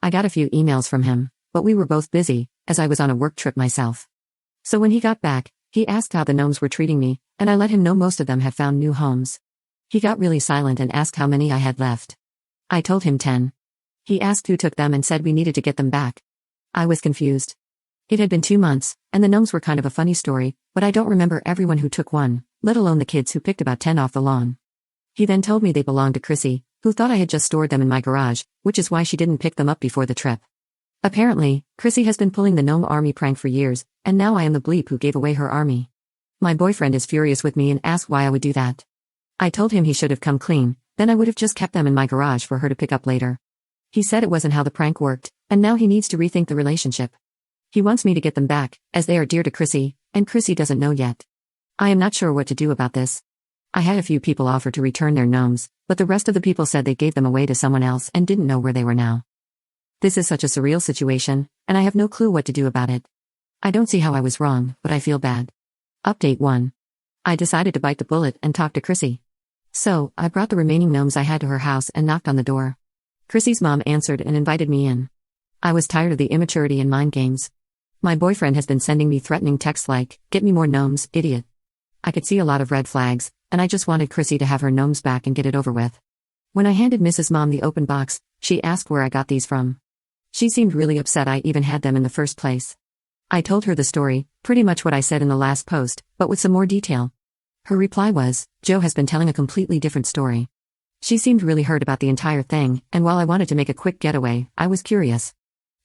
I got a few emails from him, but we were both busy, as I was on a work trip myself. So when he got back, he asked how the gnomes were treating me, and I let him know most of them had found new homes. He got really silent and asked how many I had left. I told him 10. He asked who took them and said we needed to get them back. I was confused. It had been 2 months, and the gnomes were kind of a funny story, but I don't remember everyone who took one, let alone the kids who picked about 10 off the lawn. He then told me they belonged to Chrissy, who thought I had just stored them in my garage, which is why she didn't pick them up before the trip. Apparently, Chrissy has been pulling the gnome army prank for years, and now I am the bleep who gave away her army. My boyfriend is furious with me and asked why I would do that. I told him he should have come clean, then I would have just kept them in my garage for her to pick up later. He said it wasn't how the prank worked, and now he needs to rethink the relationship. He wants me to get them back, as they are dear to Chrissy, and Chrissy doesn't know yet. I am not sure what to do about this. I had a few people offer to return their gnomes, but the rest of the people said they gave them away to someone else and didn't know where they were now. This is such a surreal situation, and I have no clue what to do about it. I don't see how I was wrong, but I feel bad. Update 1. I decided to bite the bullet and talk to Chrissy. So, I brought the remaining gnomes I had to her house and knocked on the door. Chrissy's mom answered and invited me in. I was tired of the immaturity and mind games. My boyfriend has been sending me threatening texts like, "Get me more gnomes, idiot." I could see a lot of red flags, and I just wanted Chrissy to have her gnomes back and get it over with. When I handed Mrs. Mom the open box, she asked where I got these from. She seemed really upset I even had them in the first place. I told her the story, pretty much what I said in the last post, but with some more detail. Her reply was, "Joe has been telling a completely different story." She seemed really hurt about the entire thing, and while I wanted to make a quick getaway, I was curious.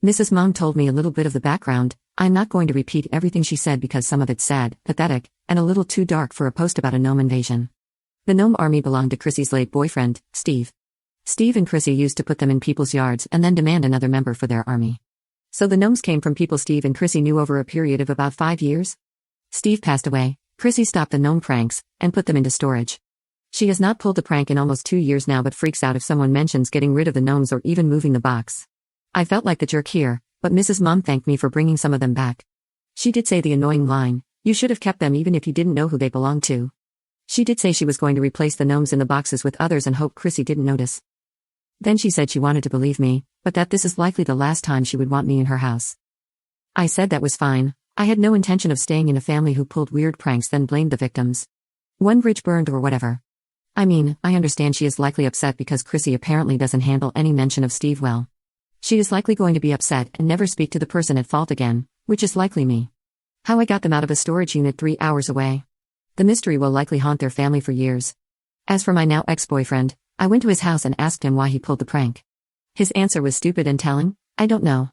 Mrs. Mom told me a little bit of the background. I'm not going to repeat everything she said because some of it's sad, pathetic, and a little too dark for a post about a gnome invasion. The gnome army belonged to Chrissy's late boyfriend, Steve. Steve and Chrissy used to put them in people's yards and then demand another member for their army. So the gnomes came from people Steve and Chrissy knew over a period of about 5 years. Steve passed away, Chrissy stopped the gnome pranks, and put them into storage. She has not pulled the prank in almost 2 years now but freaks out if someone mentions getting rid of the gnomes or even moving the box. I felt like the jerk here, but Mrs. Mom thanked me for bringing some of them back. She did say the annoying line, "You should have kept them even if you didn't know who they belonged to." She did say she was going to replace the gnomes in the boxes with others and hope Chrissy didn't notice. Then she said she wanted to believe me, but that this is likely the last time she would want me in her house. I said that was fine. I had no intention of staying in a family who pulled weird pranks then blamed the victims. One bridge burned or whatever. I mean, I understand she is likely upset because Chrissy apparently doesn't handle any mention of Steve well. She is likely going to be upset and never speak to the person at fault again, which is likely me. How I got them out of a storage unit 3 hours away. The mystery will likely haunt their family for years. As for my now ex-boyfriend, I went to his house and asked him why he pulled the prank. His answer was stupid and telling, "I don't know."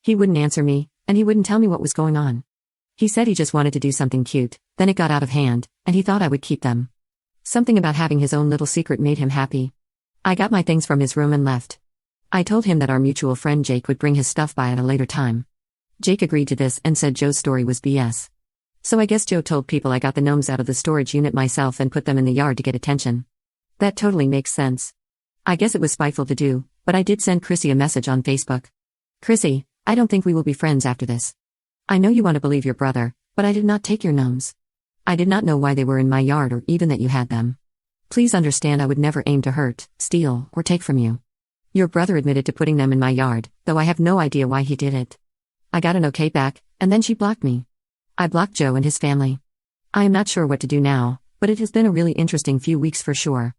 He wouldn't answer me, and he wouldn't tell me what was going on. He said he just wanted to do something cute, then it got out of hand, and he thought I would keep them. Something about having his own little secret made him happy. I got my things from his room and left. I told him that our mutual friend Jake would bring his stuff by at a later time. Jake agreed to this and said Joe's story was BS. So I guess Joe told people I got the gnomes out of the storage unit myself and put them in the yard to get attention. That totally makes sense. I guess it was spiteful to do, but I did send Chrissy a message on Facebook. "Chrissy, I don't think we will be friends after this. I know you want to believe your brother, but I did not take your gnomes. I did not know why they were in my yard or even that you had them. Please understand I would never aim to hurt, steal, or take from you. Your brother admitted to putting them in my yard, though I have no idea why he did it." I got an okay back, and then she blocked me. I blocked Joe and his family. I am not sure what to do now, but it has been a really interesting few weeks for sure.